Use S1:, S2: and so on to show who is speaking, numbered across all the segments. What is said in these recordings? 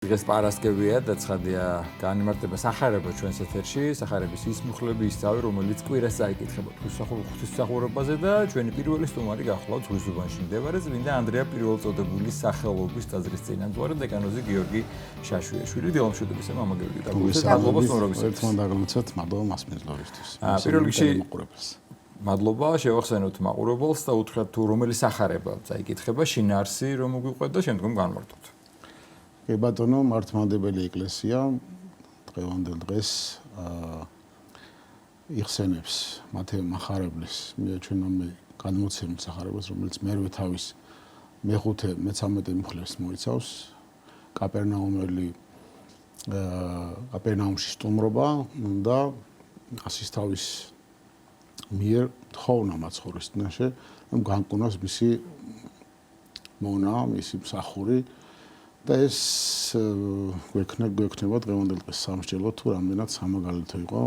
S1: დღეს პარასკევია და ცხადია განიმარტება სახარება ჩვენს ეთერში, სახარების ის მუხლები, ის ძავი, რომელიც კვირას წაიკითხება ღვთისმსახურებაზე და ჩვენი პირველი სტუმარი გახლავთ ზღვისუბანში მდებარე წმინდა ანდრია პირველწოდებულის სახელობის ტაძრის წინამძღვარი დეკანოზი გიორგი შაშვიაშვილი. დილამშვიდობისა მამა გიორგი და მადლობა სტუმრობისთვის.
S2: ერთმანეთ დაგლოცოთ, მადლობა მასპინძლორისთვის.
S1: პირველ რიგში მადლობა შევახსენოთ მაყურებელს და უთხრათ თუ რომელი სახარება წაიკითხება, შინაარსი რომ მოგვიყვეთ და შემდგომ განმარტოთ.
S2: ბატონო, მართლმადიდებელი ეკლესია დღევანდელ დღეს იხსენებს მათე מחარებლის მიაჩვენამე გადმოცემით სახარებას, რომელიც მერვე თავის მეხუთე, მე-13 მუხლებს მოიცავს. კაპერნაუმში სტუმრობა და ასის თავის მიერ თხოვნა მაცხოვრის წინაშე, რომ განკურნოს მისი მონა, მისი მსახური. და ეს გვექნება დღევანდელ დღეს სამსჯელო თუ რამდენად სამაგალითო იყო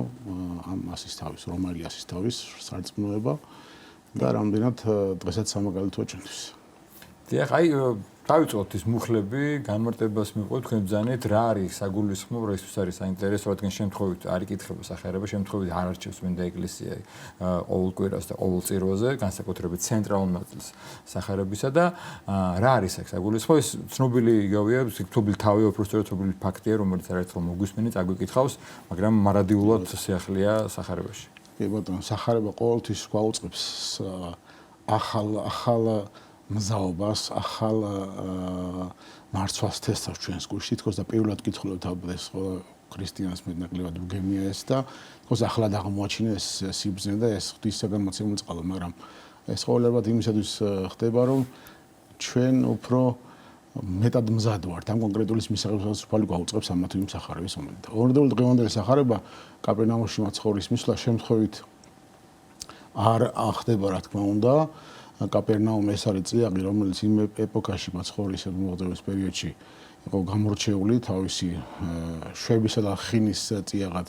S2: ამ ასის თავის, რომაელი ასის თავის სარწმუნოება და რამდენად დღესაც სამაგალითოა ჩვენთვის.
S1: დიახ, დავიწყოთ ის მუხლები, განმარტებას მივყვეთ თქვენ ბრძანეთ, რა არის საგულისხმობ, რა ის არის საინტერესო, რადგან შემთხვევით არ იკითხება სახარება, შემთხვევით არ არჩევს მინდა ეკლესია ყოველ კვირას და ყოველ წირვაზე, განსაკუთრებით ცენტრალურ ნაწილს სახარებისა და რა არის აქ საგულისხმო? ეს ცნობილი იგავია, ცნობილი თავი, უბრალოდ ცნობილი ფაქტია, რომელიც არაერთხელ მოგვისმენით, აგვიკითხავს, მაგრამ მარადიულად სიახლეა სახარებაში.
S2: კი ბატონო, სახარება ყოველთვის გვაუწყებს ახალ მზაობას, ახალ მარცვას თესავს ჩვენს გულში, თქოს და პირველად კითხულობთ ეს ქრისტიანს მეტნაკლებად უგემია ეს და თქოს ახლად აღმოაჩინა ეს სიბრძნე და ეს ღვთისაგან მოცემული წყარო, მაგრამ ეს ყოველგვარად იმისათვის ხდება, რომ ჩვენ უფრო მეტად მზად ვართ ამ კონკრეტული მისაღებისას უფალი გვაუწყებს ამა თუ იმ სახარების მომენტ. ორდეულ დღევანდელი სახარება კაპერნაუმში მაცხოვრის მისვლა შემთხვევით არ ხდება, რა თქმა უნდა. კაპერნაუმი ეს არის წიაღი, რომელიც იმ ეპოქაში მაცხოვრის მოღვაწეობის პერიოდში იყო გამორჩეული თავისი შვებისა და ხინის წიაღად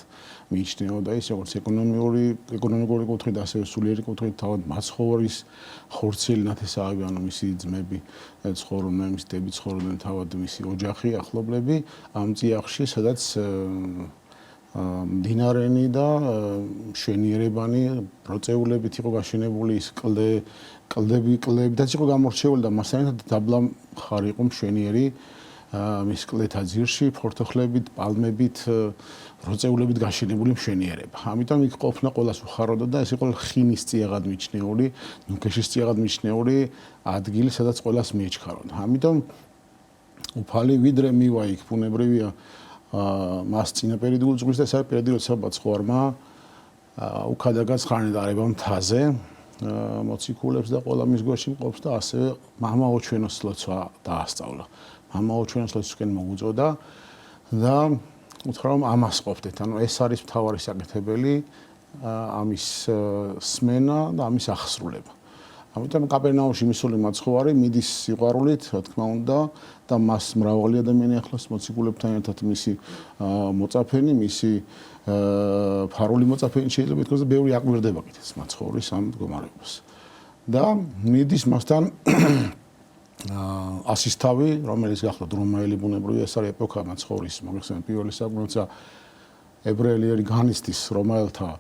S2: მიიჩნეოდა ის როგორც ეკონომიკური კუთხით, ასევე სულიერი კუთხით, თავად მაცხოვრის ხორცელი ნათესავები, ანუ მისი ძმები ცხოვრობდნენ, მისი დები ცხოვრობდნენ, თავად მისი ოჯახი, ახლობლები ამ წიაღში, სადაც მდინარენი და მშვენიერებანი პროცეულებით იყო გაშენებული ის კლდებიდან იყო გამორჩეული და მასთან დაბლა მხარი იყო მშვენიერი მის კლდეთა ძირში ფორთოხლებით, პალმებით, პროცეულებით გაშენებული მშვენიერება. ამიტომ იქ ყოფნა ყველას უხაროდა და ეს იყო ხინის წიაღად მიჩნეული, ნუქეშის წიაღად მიჩნეული ადგილი, სადაც ყველას მიეჩქაროდა. ამიტომ უფალი ვიდრე მივა იქ ბუნებრივია მას წინაპირ უძღვის და ეს არის პირადი როცა ბაცხوارმა უკადაგაც ხანით არება მთაზე მოციქულებს და ყველა მის გვერდში მყოფს და ასევე მამა ოჩვენოს ლოცვა დაასწავლა. მამა ოჩვენოს ლოცვისკენ მოუწოდა და უთხრა რომ ამას ყოფდეთ. ანუ ეს არის მთავარი საკეთებელი ამის სმენა და ამის აღსრულება. ამიტომ კაპერნაუმში მისული მაცხოვარი მიდის სიყვარულით, რა თქმა უნდა, და მას მრავალი ადამიანი ახლავს მოციქულებთან ერთად მისი მოწაფენი, მისი ფარული მოწაფენი შეიძლება ითქვას და ბევრი აკვირდება კიდეც მაცხოვრის ამ მდგომარეობას. და მიდის მასთან ასის თავი, რომელიც გახლავთ რომაელი ბუნებრივია, ეს არის ეპოქა მაცხოვრის, მოგეხსენებათ პირველი საუკუნე, როცა ებრაელი განიცდის რომაელთა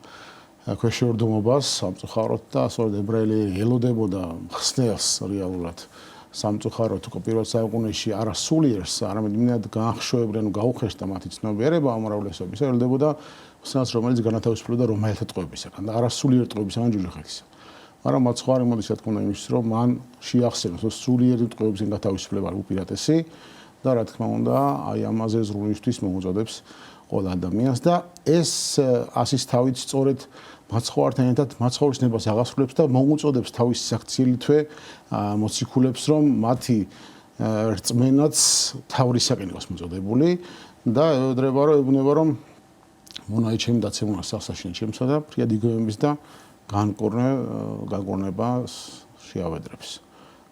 S2: ქვეშევრდომობას სამწუხაროდ და სწორედ ებრაელი ელოდებოდა ხსნელს რეალურად სამწუხაროდ უკვე პირველ საუკუნეში არა სულიერს, არამედ იმენად გაახშოებდნენ, გაუხეშთა მათი ცნობიერება უმრავლესობის, ელოდებოდა ხსნელს, რომელიც განათავისუფლებდა რომაელთა ტყვეებისაგან და არა სულიერ ტყვეებისაგან ჯუჯახეთისა. მაგრამ მაცხოვარი მოდის რა თქმა უნდა იმისთვის, რომ მან შეახსენოს სულიერი ტყვეებისგან გათავისუფლება უპირატესი და რა თქმა უნდა აი ამაზე ზრუნვისთვის მოუწოდებს ყველა ადამიანს და ეს ასის თავით სწორედ მაცხოვართან ერთად მაცხოვრის ნებას აღასრულებს და მოუწოდებს თავის საქციელითვე მოციქულებს, რომ მათი რწმენაც თავრისაკენ იყოს მოწოდებული და ეუბნება რომ მონაი ჩემი დაცემულა სახსაშენ ჩემსა და ფრიად იგივების და განკურნებას შეავედრებს.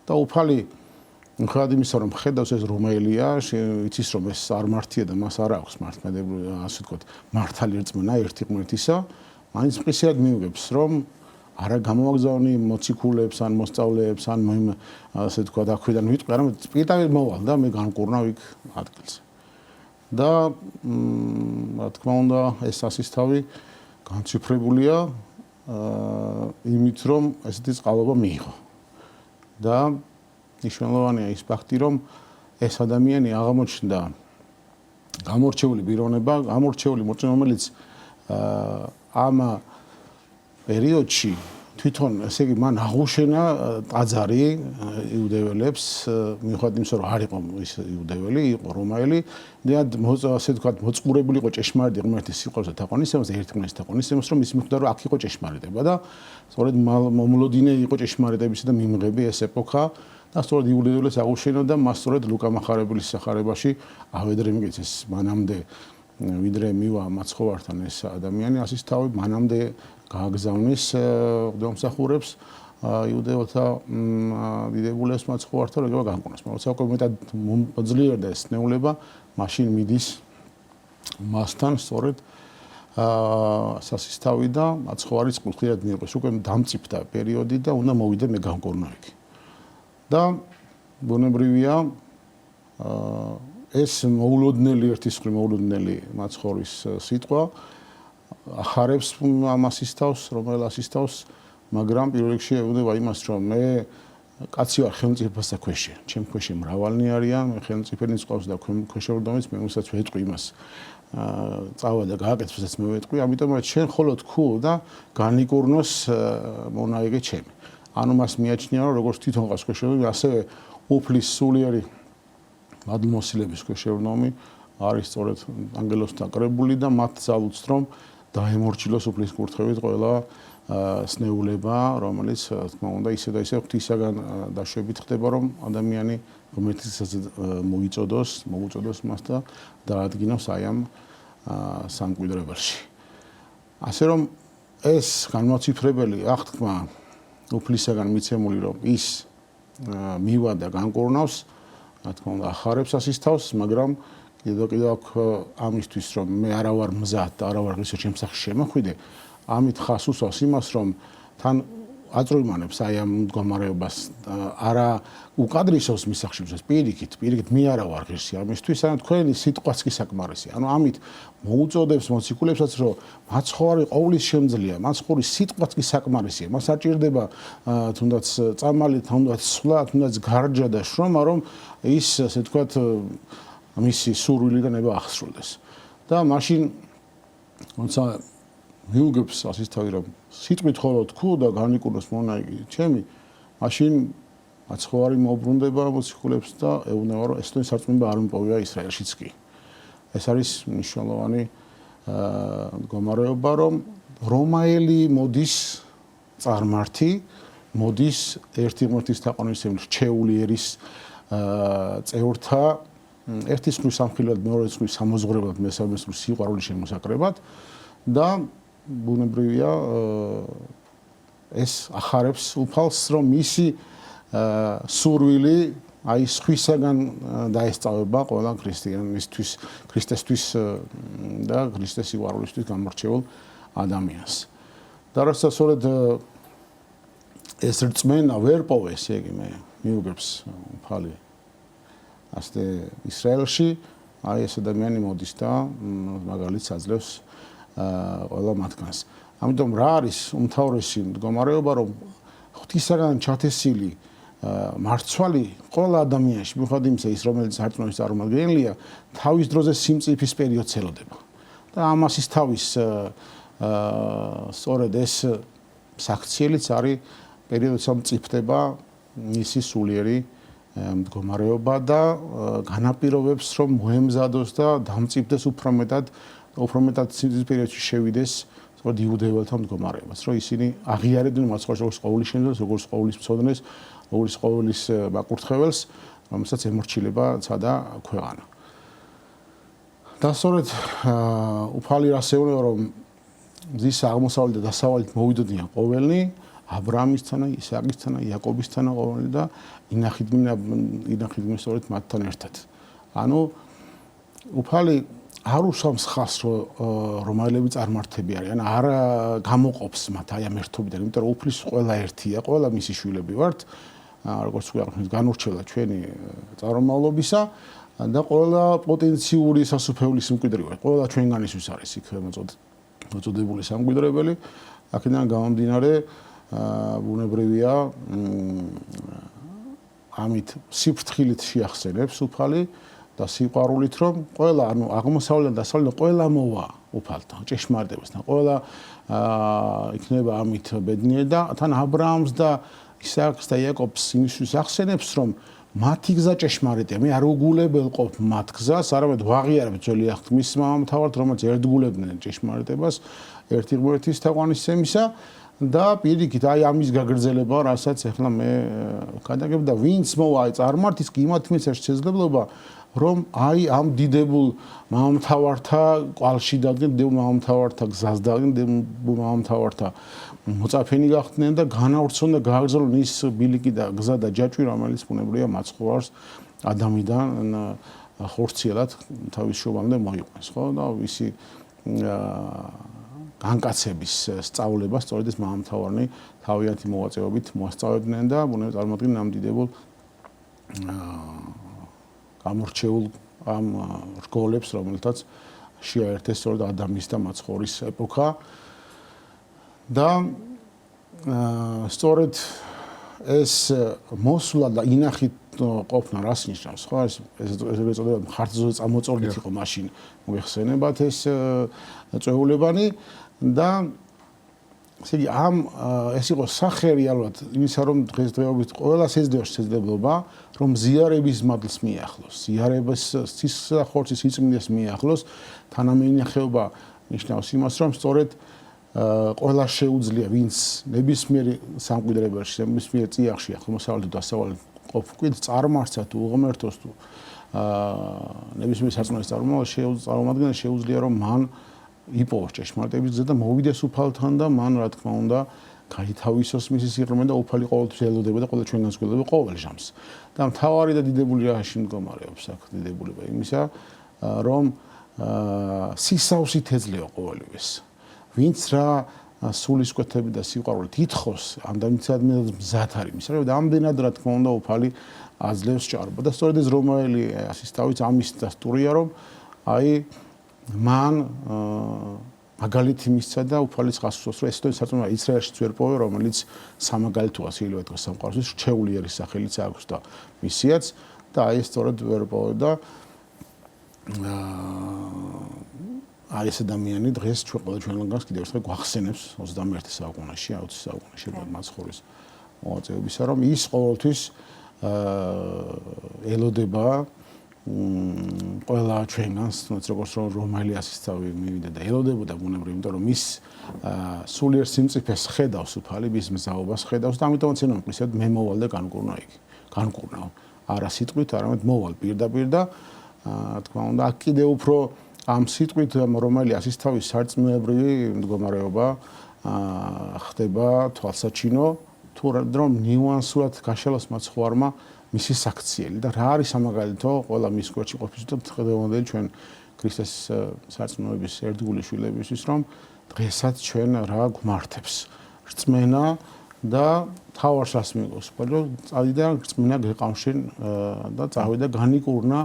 S2: და უფალი მხოლოდ იმისა რომ ხედავს ეს რომაელია, იცის რომ ეს არ მართია და მას არ აქვს მართლმადიდებელი, ასე ვთქვათ, მართალი რწმენა ერთი ღმერთისა, მაინც მყისიად მიუგებს რომ არა გამოვაგზავნი მოციქულებს ან მოსწავლეებს ან ასე ვთქვათ აქვიდან ვიტყვი, არამედ პირდაპირ მოვალ და მე განკურნავ იქ ადგილზე. და რა თქმა უნდა ეს სასისთავი განციფრებულია იმით რომ ესეთი წყალობა მიიღო და მნიშვნელოვანია ის ფაქტი რომ ეს ადამიანი აღმოჩნდა გამორჩეული პიროვნება, გამორჩეული მოწინავე, რომელიც ამ პერიოდში თვითონ ესე იგი მან აღუშენა ტაძარი იუდეველებს, მიუხედავად იმისა, რომ არ იყო ის იუდეველი, იყო რომაელი, და ასე ვთქვათ, მოწყურებული იყო ჭეშმარიტ ღმერთის სიყვარულს და თაყვანისმცემლს, ერთმანეთის თაყვანისმცემლს, რომ ის მიხვდა, რომ აქ იყო ჭეშმარიტება და სწორედ მომლოდინე იყო ჭეშმარიტებისა და მიმღები ეს ეპოქა და სწორედ იუდეველებს აღუშენა და მას სწორედ ლუკა მახარებლის სახარებაში ავედრე მიგეც ეს მანამდე ვიდრე მივა მაცხოვართან ეს ადამიანი ასისთავი მანამდე გააგზავნეს ღვთისმსახურებს იუდეელთა დიდებულებს მაცხოვართან როგორ განკურნოს. მაგრამ საერთოდ მეტად ძლიერდა ეს ნეულება, მაშინ მიდის მასთან სწორედ სასისთავი და მაცხოვარი წყვილად მიიღოს. უკვე დამწიფდა პერიოდი და უნდა მოვიდე მე განკურნო იქ. და ბუნებრივია ეს მოულოდნელი ერთის მხრივ მოულოდნელი მაცხოვრის სიტყვა ახარებს ამასისთავს, რომელ ასისთავს, მაგრამ პირველ რიგში ეუბნება იმას, რომ მე კაცი ვარ ხელმწიფესა ქვეშე, ჩემ ქვეშე მრავალნი არიან, მე ხელმწიფენი წავს და ქვეშევრდომიც მე უსაც ვეტყვი იმას. წავა და გააკეთე, რასაც მე ვეტყვი, ამიტომ შენ ხოლო თქვო და განიკურნოს მონაიგე ჩემი. ანუ მას მიაჩნია, რომ როგორც თვითონ ყავს ქვეშევრდომი, ასევე უფლის სულიერი მადლმოსილების ქვეშევრდომი არის სწორედ ანგელოსთან კრებული და მათ ძალუძს რომ დაემორჩილოს უფლის კურთხევით ყველა სნეულება, რომელიც თქმა უნდა ისე და ისე ღვთისაგან დაშვებით ხდება, რომ ადამიანი ღმერთისას მოუწოდოს მას და დაადგინოს აი ამ სამკვიდრებელში. ასე რომ ეს განმოციფრებელი აღთქმა უფლისაგან მიცემული რომ ის მივა და განკურნავს, რა თქმა უნდა ახარებს ასისთავს, მაგრამ კიდევ აქვს ამისთვის რომ მე არა ვარ მზად და არა ვარ ღირსო ჩემს სახში შემოხვიდე, ამით ხას უსვავს იმას რომ თან აწვიმანებს აი ამ მდგომარეობას არა უკადრისოს მის სახში მზად პირიქით მე არა ვარ ღირსი ამისთვის, ანუ თქვენი სიტყვაც კი საკმარისია. ანუ ამით მოუწოდებს მოციქულებსაც რომ მაცხოვარი ყოვლის შემძლეა, მაცხოვრის სიტყვაც კი საკმარისია. მას არ ჭირდება თუნდაც წამალი, თუნდაც სვლა, თუნდაც გარჯა და შრომა, რომ ის ასე ვთქვათ მისი სურვილი და ნება აღსრულდეს. და მაშინ თუმცა მიუგებს ასისთავი რომ სიტყვით ხოლო თქვო და განიკურნოს მონაიგი ჩემი, მაშინ მაცხოვარი მოუბრუნდება მოციქულებს და ეუბნება რომ ეს თვითონ სარწმუნოება არ მიპოვია ისრაელშიც კი. ეს არის მნიშვნელოვანი მდგომარეობა, რომ რომაელი მოდის წარმართი, მოდის ერთი ღმერთის თაყვანისმცემლის რჩეულიერის წევრთა ერთის მხრივ სამხილველად, მეორეს მხრივ სამოზღვრებლად, მესამეს მხრივ სიყვარულის შემოსაკრებად და ბუნებრივია ეს ახარებს უფალს, რომ მისი სურვილი აი სხვისაგან დაესწავება ყველა ქრისტიანისთვის, ქრისტესთვის და ქრისტეს სიყვარულისთვის გამორჩეულ ადამიანს. და რასაც სწორედ ეს რწმენა ვერ პოვეს, ესე იგი მე მიუგებს უფალი ასე ისრაელში, აი ეს ადამიანი მოდის და მაგალითს აძლევს ყველა მათგანს. ამიტომ რა არის უმთავრესი მდგომარეობა, რომ ღვთისაგან ჩათესილი მარცვალი ყველა ადამიანში, მიუხედავად იმისა, ის რომელიც სარწმუნოების წარმომადგენელია, თავის დროზე სიმწიფის პერიოდს ელოდება. და ამასის თავის სწორედ ეს საქციელიც არის პერიოდს მწიფდება მისი სულიერი მდგომარეობა და განაპირობებს რომ მოემზადოს და დამწიფდეს უფრო მეტად სიმწიფის პერიოდში შევიდეს სწორედ იუდეველთა მდგომარეობას, რომ ისინი აღიარებდნენ მაცხოვარს როგორც ყოვლის შემძლეს, როგორც ყოვლის მცოდნეს, როგორც ყოვლის მაკურთხეველს, რომელსაც ემორჩილება ცადა ქვეყანა. და სწორედ უფალი ასეულება რომ მზის აღმოსავლეთ და დასავლეთ მოვიდოდნენ ყოველნი აბრაამისთანა, ისააკისთანა, იაკობისთანა ყოველნი და ინახიდნენ სწორედ მათთან ერთად. ანუ უფალი არ უსვამს ხას რომ რომაელები წარმართები არიან, არ გამოყოფს მათ აი ამ ერთობიდან, იმიტომ რომ უფლის ყველა ერთია, ყველა მისი შვილები ვართ, როგორც ვიაყენთ განურჩევა ჩვენი წარმომავლობისა, და ყველა პოტენციური სასუფეულის მკვიდრი ვარ. ყველა ჩვენგანისთვის არის იქ მოწოდებული სამკვიდრებელი. აქედან გამომდინარე ბუნებრივია ამით სიფრთხილით შეახსენებს უფალი და სიყვარულით რომ ყველა ანუ აღმოსავლეთ და დასავლეთ ყველა მოვა უფალთან ჭეშმარიტებასთან ყველა იქნება ამით ბედნიერი და თან აბრაამს და ისააკს და იაკობს იმისთვის ახსენებს რომ მათი გზა ჭეშმარიტია მე არ უგულებელყოფ მათ გზას არამედ ვაღიარებ ძველი აღთქმის მამამთავართ რომელიც ერთგულებდნენ ჭეშმარიტებას ერთი ღმერთის თაყვანისცემისა და პირიქით აი ამის გაგრძელება რასაც ახლა მე გადაგებ და ვინც მოვა აი წარმართის კი იმათ მისცეს შესაძლებლობა რომ აი ამ დიდებულ მამამთავართა კვალში დადგენ დიდებულ მამამთავართა გზას დადგენ დიდებულ მამამთავართა მოწაფენი გახდნენ და განავრცონ და გააგრძელონ ის ბილიკი და გზა და ჯაჭვი რომელიც ბუნებრივია მაცხოვარს ადამიანიდან ხორციელად თავის შობამდე მოიყვანს ხო და ვისი განკაცების სწავლება სწორედ ეს მამამთავარნი თავიანთი მოღვაწეობით მოასწავებდნენ და ბუნებრივია წარმოადგენდნენ ამ დიდებულ გამორჩეულ ამ რგოლებს რომელთაც შეაერთეს სწორედ ადამის და მაცხოვრის ეპოქა და სწორედ ეს მოსვლა და ინახით ყოფნა რას ნიშნავს ხო ეს ეწოდება ხარჯზე წამოწოლით იყო მაშინ მოიხსენებათ ეს წვეულებანი და ესე იგი ამ ეს იყო სახე რეალურად იმისა რომ დღესდღეობით ყველას ეძებს შესაძლებლობა რომ ზიარების მადლს მიახლოს ზიარების სისხლხორცის იწმინდეს მიახლოს თანამენახეობა ნიშნავს იმას რომ სწორედ ყველა შეუძლია ვინც ნებისმიერ სამკვიდრებელში ნებისმიერ წიაღში აღმოსავლეთ და დასავლეთ ყოფყვით წარმარცად თუ უღმერთოს თუ ნებისმიერ სარწმუნოების წარმომადგენელს შეუძლია რომ მან იპოვოს ჭეშმარიტების გზა და მოვიდეს უფალთან და მან რა თქმა უნდა გაითავისოს მისი სიღრმე და უფალი ყოველთვის ელოდება და ყველა ჩვენგანს გველოდება ყოველ ჟამს და მთავარი და დიდებული რაში მდგომარეობს აქ დიდებულება იმისა რომ სისავსით ეძლევა ყოველივეს ვინც რა სულისკვეთები და სიყვარულით ითხოვს ამდენადმე მზად არის იმისა რომ ამდენად რა თქმა უნდა უფალი აძლევს ჭარბა და სწორედ ეს რომაელი ასისთავიც ამის დასტურია რომ აი მან მაგალითი მისცა და უფალის გასვლას რომ ეს თვითონ საწმუნო ისრაელშიც ვერ პოვე რომელიც სამაგალითოა შეიძლება ითქვას სამყაროსთვის რჩეული არის სახელიც აქვს და მისიაც და აი ეს სწორედ ვერ პოვე და აი ეს ადამიანი დღეს ჩვენ ყველა ჩვენგანს კიდევ ერთხელ გვახსენებს 21 საუკუნეში 20 საუკუნეში მაცხოვრის მოღვაწეობისა რომ ის ყოველთვის ელოდება ყველა ჩვენგანს თუნდაც როგორც რომაელი ასისთავი მივიდა და ელოდებოდა ბუნებრივი იმიტომ რომ ის სულიერ სიმწიფეს ხედავს უფალი მის მზაობას ხედავს და ამიტომაც ენობისად მე მოვალ და განკურნა იგი განკურნავ არა სიტყვით არამედ მოვალ პირდაპირ და თქმა უნდა აქ კიდევ უფრო ამ სიტყვით რომაელი ასისთავის სარწმუნოებრივი მდგომარეობა ხდება თვალსაჩინო თუ რომ ნიუანსურად გაშალოს მაცხოვარმა მისი საქციელი და რა არის სამაგალითო ყველა მის გვერდში ყოფის და დღევანდელი ჩვენ ქრისტეს სარწმუნოების ერთგული შვილებისთვის რომ დღესაც ჩვენ რა გვმართებს რწმენა და თავარს რას მიგოს მაგრამ წავიდა რწმენა გეყავშენ და წავიდა განიკურნა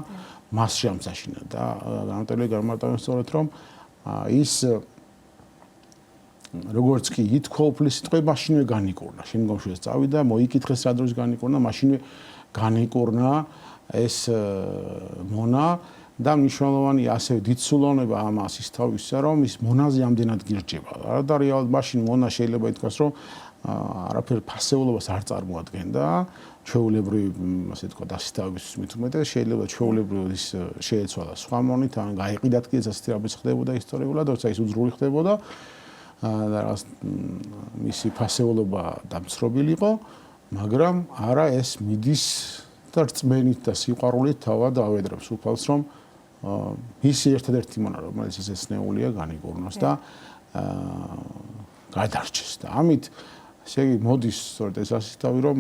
S2: მას შემსაშინა და განმარტებული გამარტავენ სწორედ რომ ის როგორც კი ითქვა უფლის სიტყვა მაშინვე განიკურნა შემდგომში ეს წავიდა მოიკითხეს რა დროს განიკურნა მაშინვე განიკურნა ეს მონა და მნიშვნელოვანი ასევე დიდსულოვნება ამ ასისთავისა რომ ის მონაზე ამდენად გირჯება რა და რეალურად მაშინ მონა შეიძლება ითქვას რომ არაფერ ფასეულობას არ წარმოადგენდა ჩვეულებრივი ასე ვთქვათ ასისთავების მithumetes შეიძლება ჩვეულებრივი ის შეეცვალა სხვა მონით ან გაიყიდათ კი ეს ასისთავების ხდებოდა ისტორიულად როცა ის უძრული ხდებოდა და რას მისი ფასეულობა დამცრობილიყო მაგრამ არა ეს მიდის და რწმენით და სიყვარულით თავად ავედრებს უფალს რომ მისი ერთადერთი მონა რომელიც ეს ეცნეულია განიკურნოს და გადარჩეს და ამით ესე იგი მოდის სწორედ ეს ასისთავი რომ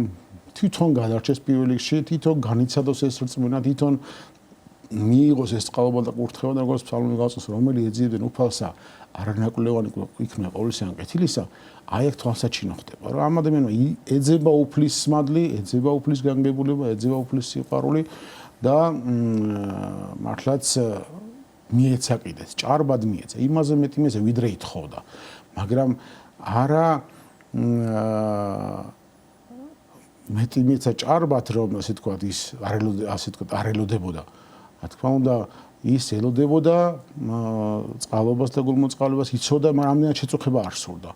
S2: თვითონ გადარჩეს პირველ რიგში თვითონ განიცადოს ეს რწმენა თვითონ მიიღოს ეს წყალობა და კურთხევა და როგორც ფსალმური გაწოს რომელი ეძიებდნენ უფალსა არანაკლევანი იქნება ყოვლისგან კეთილისა აი აქ თვალსაჩინო ხდება რომ ამ ადამიანმა ეძება უფლის მადლი ეძება უფლის განგებულება ეძება უფლის სიყვარული და მართლაც მიეცა კიდეც, ჭარბად მიეცა. იმაზე მეტი მიეცა, ვიდრე ითხოვდა. მაგრამ არა მეტი მიეცა ჭარბად, რომ ასე თქვა ის არ ელოდებოდა. რა თქმა უნდა, ის ელოდებოდა წყალობას და გულმოწყალებას, იცოდა, მაგრამ ამდენად შეწუხება არ სურდა.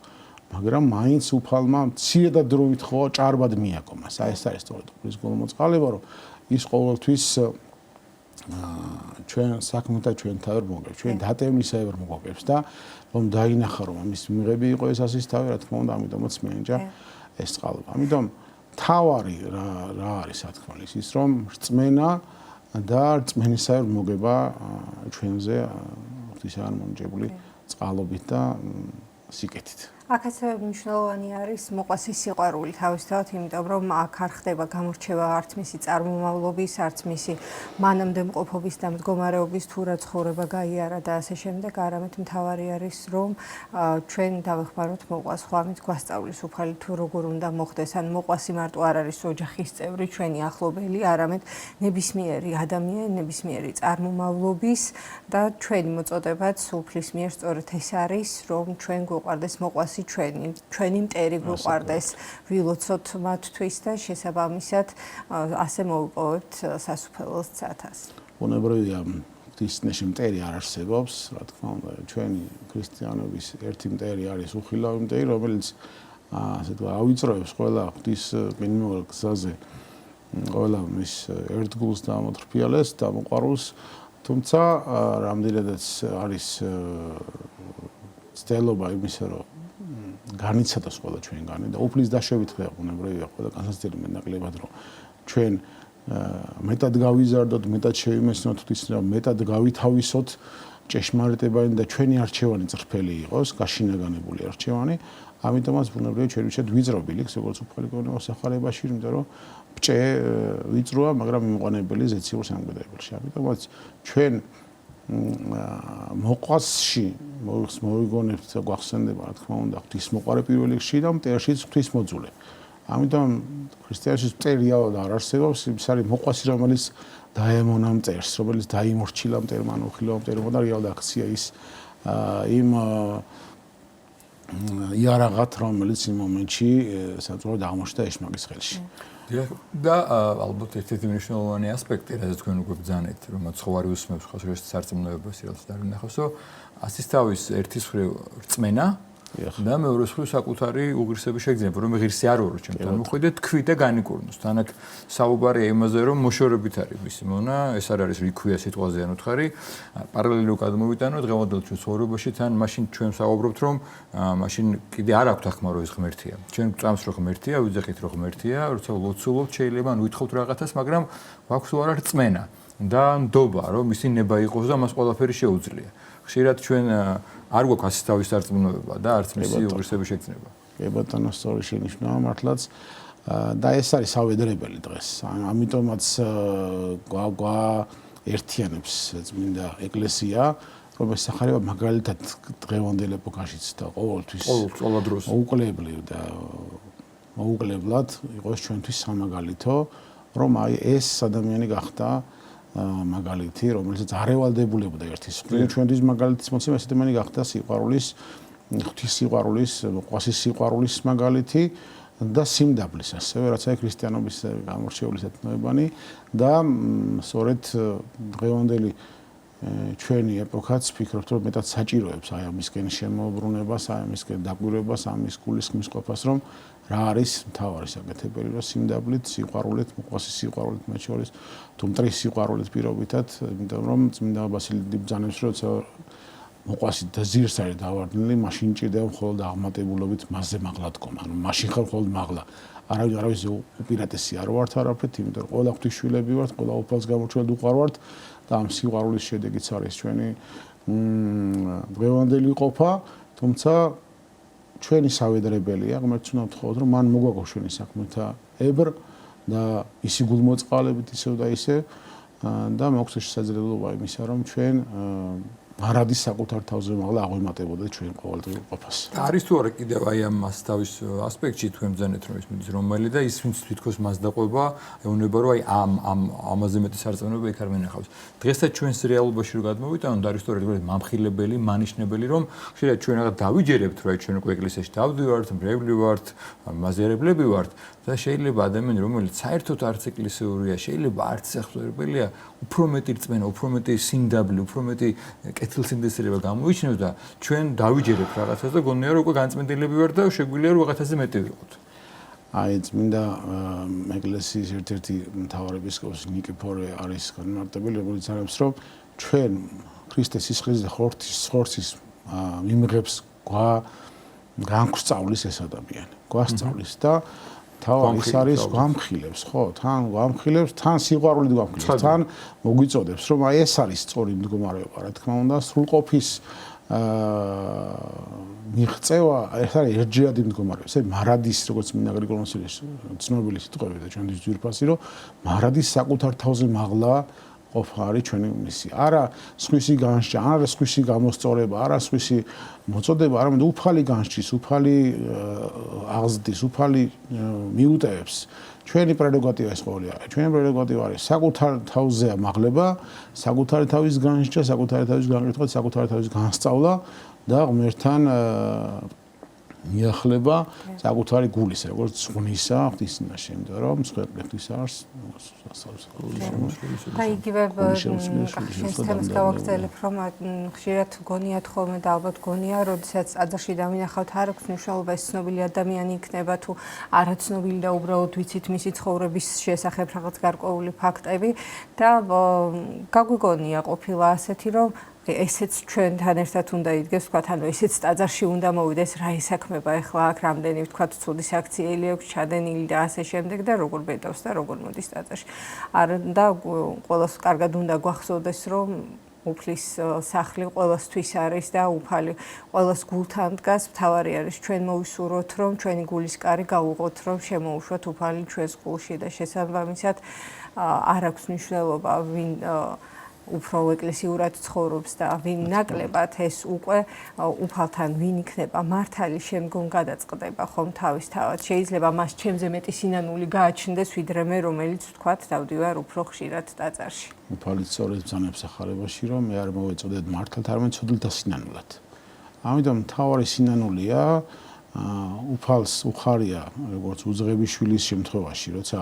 S2: მაგრამ მაინც უფალმა მცირე და დროებით ხო ჭარბად მიაკო მას. ეს არის სწორედ უფლის გულმოწყალება, რომ ის ყოველთვის ჩვენ საქმეთა ჩვენ თავად მოგებს, ჩვენ დატევისებრ მოგებს და რომ დაინახა რომ ამის მიღები იყო ეს ასის თავი, რა თქმა უნდა, ამიტომაც მეენჯა ეს წყალობა. ამიტომ თავარი რა არის რა თქმა უნდა ის რომ რწმენა და რწმენისებრ მოგება ჩვენზე ღვთისაგან მონიჭებული წყალობით და სიკეთით.
S3: აქაც მნიშვნელოვანი არის მოყვასის სიყვარული თავისთავად, იმიტომ რომ აქ არ ხდება გამორჩევა არც მისი წარმომავლობის, არც მისი მანამდე მყოფობის და მდგომარეობის თუ რა ცხოვრება გაიარა და ასე შემდეგ, არამედ მთავარი არის რომ ჩვენ დავეხმაროთ მოყვას, ხო ამით გვასწავლის უფალი თუ როგორ უნდა მოხდეს, ან მოყვასი მარტო არ არის ოჯახის წევრი, ჩვენი ახლობელი, არამედ ნებისმიერი ადამიანი, ნებისმიერი წარმომავლობის და ჩვენი მოწოდებაც უფლის მიერ სწორედ ეს არის, რომ ჩვენ გვყვარდეს მოყვასი ჩვენი მტერი გვყვარდეს, ვილოცოთ მათთვის და შესაბამისად ასე მოვიპოვებთ სასუფეველს ცათას.
S2: ბუნებრივია, ღვთისნეში მტერი არ არსებობს, რა თქმა უნდა, ჩვენი ქრისტიანობის ერთი მტერი არის უხილავი მტერი, რომელიც ასე თქვა, ავიწროებს ყველა ღვთის ყინმეორ გზაზე, ყველა მის ერთგულს და ამოთრფიალეს და მოყვარულს, თუმცა რამდენადაც არის ცდელობა იმისა, რომ განიცადოს ყველა ჩვენგანი და უფლის დაშვებით ხდება ბუნებრივია ყველა განსაცდელი მეტნაკლებად რომ ჩვენ მეტად გავიზარდოთ, მეტად შევიმეცნოთ ღვთისმსახურება, მეტად გავითავისოთ ჭეშმარიტებანი და ჩვენი არჩევანი წრფელი იყოს, გაშინაგანებული არჩევანი, ამიტომაც ბუნებრივია ჩვენ ვიჩეთ ვიწრობილი, როგორც უფალი გონება სახარებაში, იმიტომ რომ ბჭე ვიწროა, მაგრამ მიმოყენებელი ზეციურ სამკვიდრებელში. ამიტომაც ჩვენ მოყვასში მოვიგონებთ და გვახსენდება რა თქმა უნდა ღვთისმოყვარე პირველ რიგში და მტერშიც ღვთისმოძულე. ამიტომ ქრისტიანობის მტერია არ არსებობს, ის არის მოყვასი, რომელიც დაემონა მტერს, რომელიც დაიმორჩილა მტერმა, უხილავ მტერმა და რეალურად აქცია ის იმ იარაღად, რომელიც იმ მომენტში საწყოდ აღმოჩნდა ეშმაკის ხელში.
S1: და ალბათ ერთ-ერთი მნიშვნელოვანი ასპექტი, რადგან თქვენ უკვე ბრძანეთ, რომ ცხოვარი უსმებს ხოს სარწმუნოებას, რაც დაინახავსო, ასის თავის ერთის მხრივ რწმენა და მეორეს მხრივ საკუთარი უღირსების შეგრძნება, რომ ღირსი არ ვარო ჩემთან. მოხვიდე თქვი და განიკურნოს. თანაც საუბარია იმაზე, რომ მოშორებით არის მისი მონა, ეს არ არის რიქვია სიტყვაზე ან უთხარი, პარალელურად გადმოვიტანო დღევანდელ ჩვენ ცხოვრებაში, თან მაშინ ჩვენ საუბრობთ, რომ მაშინ კიდე არ აქვს ახმა რომ ეს ღმერთია. ჩვენ წამს რომ ღმერთია, ვიძახით რომ ღმერთია, როცა ლოცულობთ შეიძლება ან ვითხოვთ რაღაცას, მაგრამ გვაქვს თუ არა რწმენა და ნდობა, რომ ისი ნება იყოს და მას ყველაფერი შეუძლია. ხშირად ჩვენ არ გვაქვს ასის თავის სარწმუნოება და არც მისი უღირსების შეგრძნება.
S2: კი ბატონო, სწორი შენიშვნაა მართლაც და ეს არის სავედრებელი დღეს. ამიტომაც ერთიანებს წმინდა ეკლესია, რომ ეს სახარება მაგალითად დღევანდელ ეპოქაშიც და ყოველთვის მოუკლებლივ და მოუკლებლად იყოს ჩვენთვის სამაგალითო, რომ აი ეს ადამიანი გახდა მაგალითი, რომელიც არევალდებულებოდა ერთის მხრივ ჩვენთვის მაგალითის მოცემა ეს ადამიანი გახდა სიყვარულის, ღვთის სიყვარულის, მოყვასის სიყვარულის მაგალითი და სიმდაბლის ასევე, რაც არის ქრისტიანობის გამორჩეული სათნოებანი და სწორედ დღევანდელი ჩვენი ეპოქაც ფიქრობთ, რომ მეტად საჭიროებს აი ამისკენ შემოbrunებას, აი ამისკენ დაკვირვებას, ამის გულისხმის ყოფას, რომ რა არის მთავარი საკეთებელი, რომ სიმდაბლით, სიყვარულით, მოყვასის სიყვარულით მათ შორის თუ მტრის სიყვარულით პირობითად, იმიტომ რომ წმინდა ბასილი ბრძანებს, რომ მოყვასით და ზირს არის დავარდნილი, მაშინ ჭირდება მხოლოდ აღმატებულობით მასზე მაღლა დგომა. ანუ მაშინ ხარ მხოლოდ მაღლა. არავის უპირატესი არ ვართ არაფრით, იმიტომ რომ ყველა ღვთისშვილები ვართ, ყველა უფალს გამორჩეულად უყვარვართ და ამ სიყვარულის შედეგიც არის ჩვენი დღევანდელი ყოფა, თუმცა ჩვენი სავედრებელია, ღმერთს უნდა ვთხოვოთ, რომ მან მოგვაგო ჩვენი საქმეთა ებრ და ისი გულმოწყალებით ისევ და ისე და მოგვცეს შესაძლებლობა იმისა, რომ ჩვენ მარადის საკუთარ თავზე მაღლა აღვიმატებოდა ჩვენ ყოველდღიურ ყოფას.
S1: არის თუ არა კიდევ აი ამას თავის ასპექტში თქვენ ბრძანეთ რომ ის მიდის რომელი და ის ვინც თვითქოს მას დაყვება ეუბნება რომ აი ამაზე მეტი სარწმუნოება იქ არ მენახავს. დღესაც ჩვენს რეალობაში რო გადმოვიტანოთ არის თუ არა მამხილებელი, მანიშნებელი რომ ხშირად ჩვენ რაღაც დავიჯერებთ რომ აი ჩვენ უკვე ეკლესიაში დავდივართ, მრევლი ვართ, მაზიარებლები ვართ და შეიძლება ადამიანი რომელიც საერთოდ არც ეკლესიურია, შეიძლება არც სახლერებელია, უფრო მეტი რწმენა, უფრო მეტი სიმდაბლე, უფრო მეტი კეთილსინდისრება გამოიჩნევს და ჩვენ დავიჯერებთ რაღაცას და გონია რომ უკვე განწმენდილები ვარ და შეგვიძლია რომ რაღაცაზე მეტი ვიყოთ.
S2: აი წმინდა ეკლესიის ერთ-ერთი მთავარი ეპისკოპოსი ნიკიფორე არის განმარტებელი, რომელიც ამბობს რომ ჩვენ ქრისტეს სისხლის და ხორცის მიმღებს განგვსწავლის ეს ადამიანი, გვასწავლის და თავი ის არის გვამხილებს, ხო, თან გვამხილებს, თან სიყვარულით გვამხილებს, თან მოგვიწოდებს, რომ აი ეს არის სწორი მდგომარეობა, რა თქმა უნდა, სრულყოფის მიღწევა, ეს არის ერთჯერადი მდგომარეობა. ეს მარადის, როგორც მინდა გრიგოლონის ცნობილი სიტყვები და ჩვენთვის ძვირფასი, რომ მარადის საკუთარ თავზე მაღლა ყოფა არის ჩვენი მისია. არა სხვისი განსჯა, არა სხვისი გამოსწორება, არა სხვისი მოწოდება, არამედ უფალი განსჯის, უფალი აღზრდის, უფალი მიუტევებს. ჩვენი პრეროგატივა ეს ყოველი არის. ჩვენი პრეროგატივა არის საკუთარ თავზე მაღლება, საკუთარი თავის განსჯა, საკუთარი თავის განკითხვა, საკუთარი თავის განსწავლა და ღმერთთან მიახლება საკუთარი გულის, როგორც ღვნისა ღვთისმაშე, იმიტომ რომ მსხვერპლისა არის
S3: და იგივე შემთხვევას გავაგრძელებ, რომ ხშირად გონიათ ხოლმე და ალბათ გონია, როდესაც აძარში დავინახავთ, არ აქვს მნიშვნელობა ეს ცნობილი ადამიანი იქნება თუ არაცნობილი და უბრალოდ ვიცით მისი ცხოვრების შესახებ რაღაც გარკვეული ფაქტები და გაგვიგონია ყოფილა ასეთი, რომ ესეც ჩვენთან ერთად უნდა იდგეს, ვთქვათ, ანუ ესეც ტაძარში უნდა მოვიდეს, რა ისაქმება ახლა აქ რამდენი ვთქვათ ცუდი საქციელი აქვს ჩადენილი და ასე შემდეგ და როგორ ბედავს და როგორ მოდის ტაძარში. და ყველას კარგად უნდა გვახსოვდეს, რომ უფლის სახლი ყველასთვის არის და უფალი ყველას გულთან დგას, მთავარი არის ჩვენ მოვისურვოთ, რომ ჩვენი გულის კარი გავუღოთ, რომ შემოუშვათ უფალი ჩვენს გულში და შესაბამისად არ აქვს მნიშვნელობა ვინ უფრო ეკლესიურად ცხოვრობს და ვინ ნაკლებად ეს უკვე უფალთან ვინ იქნება მართალი შემდგომ გადაწყდება ხომ თავისთავად შეიძლება მას ჩემზე მეტი სინანული გააჩნდეს ვიდრე მე რომელიც ვთქვათ დავდივარ უფრო ხშირად ტაძარში.
S2: უფალი სწორედ ბრძანებს ახალებაში რომ მე არ მოვეწოდეთ მართლად არამედ ცოდვილთა სინანულად. ამიტომ მთავარი სინანულია უფალს უხარია როგორც უძღებიშვილის შემთხვევაში როცა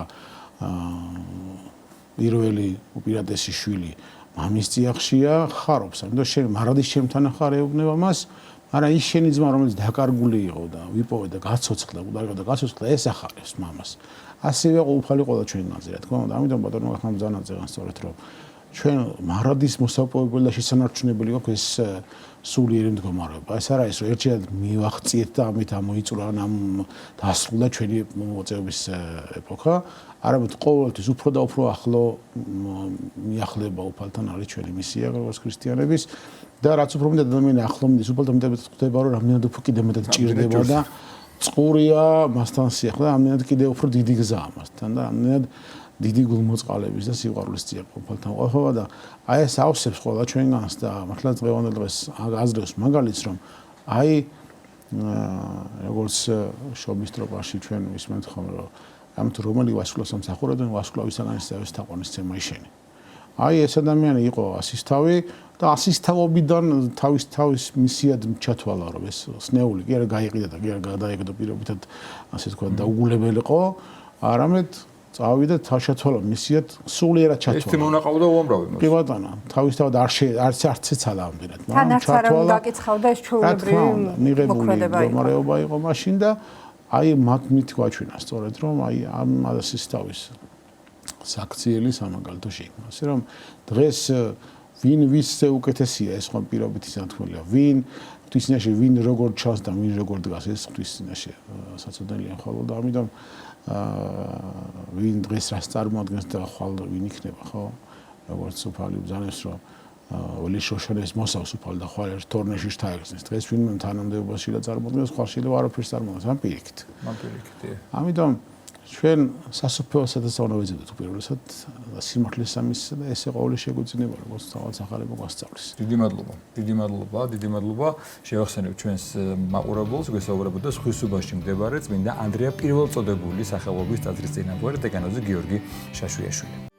S2: პირველი უპირატესი შვილი მამის წიაღშია ხარობს, ამიტომ შენ მარადის შემთან ხარ ეუბნება მას, მაგრამ ის შენი ძმა რომელიც დაკარგული იყო და ვიპოვე და გაცოცხლა, და გაცოცხლა ეს ახარებს მამას. ასევე უფალი ყველა ჩვენგანზე, რა თქმა უნდა, ამიტომ ბატონო ხამძანაძე განსწორეთ, რომ ჩვენ მარადის მოსაპოვებელი და შესანარჩუნებელი გვაქვს ეს სულიერი მდგომარეობა. ეს არ არის რომ ერთჯერად მივახციეთ და ამით ამოიწურა ამ დასრულდა ჩვენი მოწეობის ეპოქა. არამედ ყოველთვის უფრო და უფრო ახლო მიახლება უფალთან არის ჩვენი მისია როგორც ქრისტიანების და რაც უფრო მეტად ადამიანი ახლო მიდის უფალთან ხდება რომ რამდენად უფრო კიდევ მეტად ჭირდება და წყურია მასთან სიახლე და რამდენად კიდევ უფრო დიდი გზაა მასთან და რამდენად დიდი გულმოწყალების და სიყვარულის წია უფალთან ყოფა და აი ეს ავსებს ყველა ჩვენგანს და მართლაც დღევანდელ დღეს აზრებს მაგალითს რომ აი როგორც შობის ტროპაში ჩვენ ვისმენთ ხოლმე რომ ამიტომ რომელი ვასკლავს ამსახურებენ ვასკლავისაგან ისევ თაყვანის ცემა იშენი. აი ეს ადამიანი იყო ასისთავი და ასისთავობიდან თავის მისიად ჩათვალა რომ ეს სნეული კი არა გაიყიდა და კი არა გადაეგდო პირობითად ასე თქვა დაუგულებელიყო, არამედ წავიდა თავშეთვალა მისიად სულიერად ჩათვალა.
S1: ეს თემონაყავდა უამრავი მას.
S2: კი ბატონო, თავისთავად არც ეცალა ამდენად,
S3: მაგრამ ჩათვალა. გაკითხავდა ეს ჩვეულებრივი
S2: მოქმედება იყო მაშინ და აი მათ მithგვაჩვენა სწორედ რომ აი ამ ასისთავის საქციელი სამაგალითო შეიქმნა. ასე რომ დღეს ვინ ვის უკეთესია ეს ხომ პირობითი სათქმელია. ვინ ღვთისმაშე ვინ როგორ ჩანს და ვინ როგორ დგას ეს ღვთისმაშე საწოდნელია ხოლმე და ამიტომ ვინ დღეს რას წარმოადგენს და ხვალ ვინ იქნება ხო? როგორც უფალი ბრძანებს რომ ველი შოშანეს მოსავს უფალი და ხვალ ერთ თორნეში შთაეგზნეს. დღეს ვინმე თანამდებობაში და წარმოადგენს ხვალ შეიძლება არაფერს წარმოადგენს ამ პირიქით.
S1: ამ პირიქით.
S2: ამიტომ ჩვენ სასოფლო სადასწავლო ვეძებთ უპირველესად სიმართლის სამისსა და ესე ყოველი შეგვიძლია როგორც თავად ახალება გასწავლის.
S1: დიდი მადლობა. შევახსენებ ჩვენს მაყურებელს, გვესაუბრებოდა სხვისუბანში მდებარე წმინდა ანდრია პირველწოდებული სახელობის ტაძრის წინამძღვარი დეკანოზი გიორგი შაშვიაშვილი.